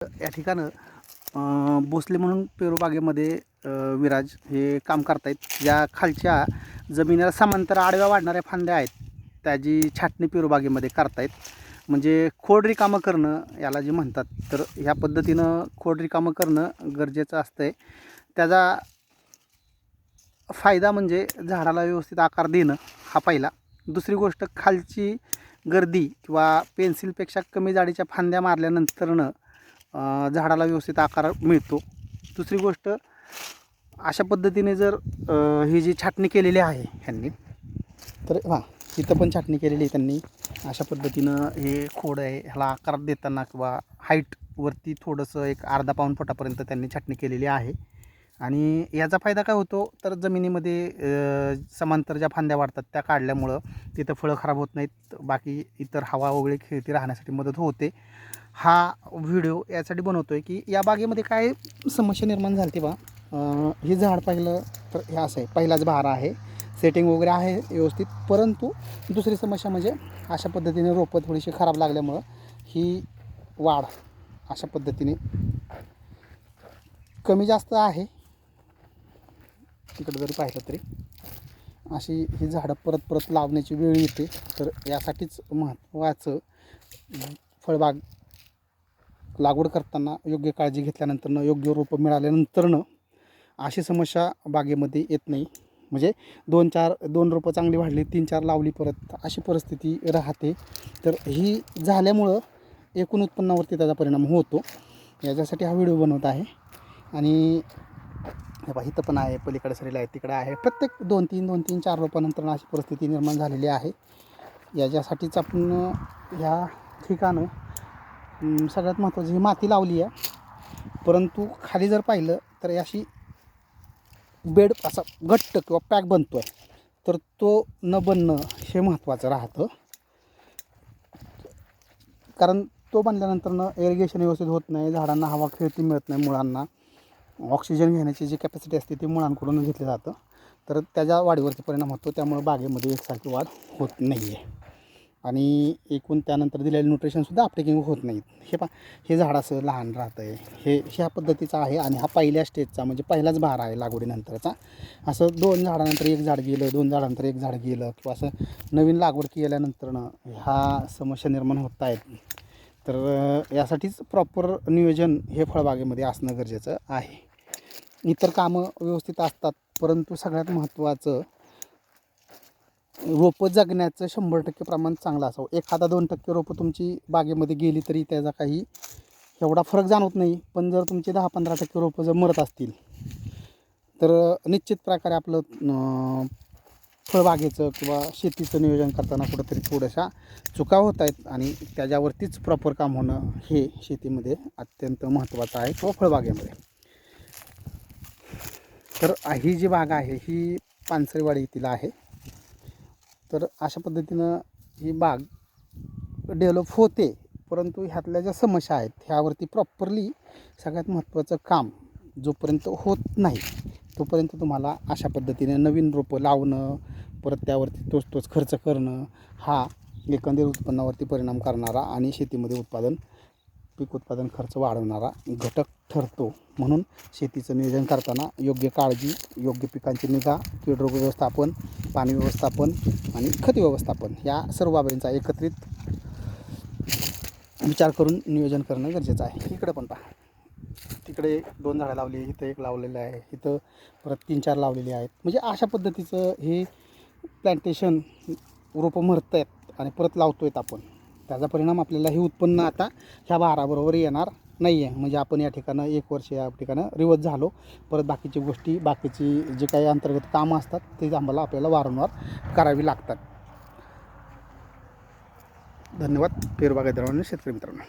या ठिकाणं भोसले म्हणून पेरूबागेमध्ये विराज हे काम करतायत. ज्या खालच्या जमिनीला समांतर आडव्या वाढणाऱ्या फांद्या आहेत त्याची छाटणी पेरूबागेमध्ये करतायत. म्हणजे खोड रिकामं करणं याला जे म्हणतात, तर ह्या पद्धतीनं खोड रिकामं करणं गरजेचं असतंय. त्याचा फायदा म्हणजे झाडाला व्यवस्थित आकार देणं हा पहिला. दुसरी गोष्ट, खालची गर्दी किंवा पेन्सिलपेक्षा कमी जाडीच्या फांद्या मारल्यानंतरनं झाडाला व्यवस्थित आकार मिळतो. दुसरी गोष्ट, अशा पद्धतीने जर ही जी छाटणी केलेली आहे ह्यांनी, तर इथं पण छाटणी केलेली आहे त्यांनी. अशा पद्धतीनं हे खोड आहे, ह्याला आकार देताना किंवा हाईटवरती थोडंसं एक अर्धा पाऊण फुटापर्यंत त्यांनी छाटणी केलेली आहे. आणि याचा फायदा काय होतो, तर जमिनीमध्ये समांतर ज्या फांद्या वाढतात त्या काढल्यामुळं तिथं फळं खराब होत नाहीत, बाकी इतर हवा वगैरे खेळती राहण्यासाठी मदत होते. हा व्हिडिओ यासाठी बनवतो आहे की या बागेमध्ये काय समस्या निर्माण झाली ती हे झाड पाहिलं तर हे असं आहे, पहिलाच बहार आहे, सेटिंग वगैरे आहे व्यवस्थित. परंतु दुसरी समस्या म्हणजे अशा पद्धतीने रोपं थोडीशी खराब लागल्यामुळं ही वाढ अशा पद्धतीने कमी जास्त आहे. तिकडं जरी पाहिलं तरी अशी ही झाडं परत परत लावण्याची वेळ येते. तर यासाठीच महत्त्वाचं, फळबाग लागवड करताना योग्य काळजी घेतल्यानंतरनं, योग्य रोपं मिळाल्यानंतरनं अशी समस्या बागेमध्ये येत नाही. म्हणजे दोन रोपं चांगली वाढली, 3-4 लावली परत, अशी परिस्थिती राहते. तर ही झाल्यामुळं एकूण उत्पन्नावरती त्याचा परिणाम होतो. याच्यासाठी हा व्हिडिओ बनवत आहे. आणि इथं पण आहे, पलीकडे सरीला आहे, तिकडे आहे. प्रत्येक 2-3, 4 रोपानंतर अशी परिस्थिती निर्माण झालेली आहे. याच्यासाठीच आपण ह्या ठिकाणं सगळ्यात महत्त्वाची ही माती लावली आहे. परंतु खाली जर पाहिलं तर अशी बेड असा घट्ट किंवा पॅक बनतो आहे, तर तो न बनणं हे महत्त्वाचं राहतं. कारण तो बनल्यानंतरनं इरिगेशन व्यवस्थित होत नाही, झाडांना हवा खेळती मिळत नाही, मुळांना ऑक्सिजन घेण्याची जी कॅपॅसिटी असते ती मुळांकडून घेतलं जातं. तर त्याच्या वाढीवरती परिणाम होतो. त्यामुळे बागेमध्ये एकसारखी वाढ होत नाही आहे. आणि एकूण त्यानंतर दिलेलं न्यूट्रिशनसुद्धा अपटेकिंग होत नाहीत. हे झाड असं लहान राहतं आहे, हे ह्या पद्धतीचं आहे. आणि हा पहिल्या स्टेजचा म्हणजे पहिलाच बहार आहे लागवडीनंतरचा. असं 2 झाडानंतर 1 झाड गेलं, 2 झाडानंतर 1 झाड गेलं, किंवा असं नवीन लागवड केल्यानंतरनं ह्या समस्या निर्माण होत आहेत. तर यासाठीच प्रॉपर नियोजन हे फळबागेमध्ये असणं गरजेचं आहे. इतर कामं व्यवस्थित असतात, परंतु सगळ्यात महत्त्वाचं रोपं जगण्याचं 100% प्रमाण चांगलं असावं. 1-2% रोपं तुमची बागेमध्ये गेली तरी त्याचा काही एवढा फरक जाणवत नाही. पण जर तुमचे 10-15% रोपं जर मरत असतील, तर निश्चित प्रकारे आपलं फळबागेचं किंवा शेतीचं नियोजन करताना कुठंतरी थोड्याशा चुका होत आहेत. आणि त्याच्यावरतीच प्रॉपर काम होणं हे शेतीमध्ये अत्यंत महत्त्वाचं आहे, किंवा फळबागेमध्ये. तर ही जी बाग आहे ही पानसरेवाडी येथील आहे. तर अशा पद्धतीनं ही बाग डेव्हलप होते. परंतु ह्यातल्या ज्या समस्या आहेत ह्यावरती प्रॉपरली सगळ्यात महत्त्वाचं काम जोपर्यंत होत नाही तोपर्यंत तुम्हाला अशा पद्धतीने नवीन रोपं लावणं, परत त्यावरती तोच खर्च करणं हा एकंदरीत उत्पन्नावरती परिणाम करणारा आणि शेतीमध्ये पीक उत्पादन खर्च वाढवणारा घटक ठरतो. म्हणून शेतीचं नियोजन करताना योग्य काळजी, योग्य पिकांची निगा, कीड रोग व्यवस्थापन, पाणी व्यवस्थापन आणि खत व्यवस्थापन या सर्व बाबींचा एकत्रित विचार करून नियोजन करणं गरजेचं आहे. इकडं पण पहा, तिकडे 2 झाडं लावली, इथं 1 लावलेलं आहे, इथं परत 3-4 लावलेली आहेत. म्हणजे अशा पद्धतीचं हे प्लॅन्टेशन रोपं मरत आहेत आणि परत लावतो आहेत आपण. त्याचा परिणाम आपल्याला हे उत्पन्न आता ह्या बहाराबरोबर येणार नाही आहे. म्हणजे आपण या ठिकाणं 1 वर्ष या ठिकाणं रिवर्स झालो. परत बाकीची गोष्टी, बाकीची जे काही अंतर्गत कामं असतात ते आपल्याला वारंवार करावी लागतात. धन्यवाद पेरूबागायतदार आणि शेतकरी मित्रांनो.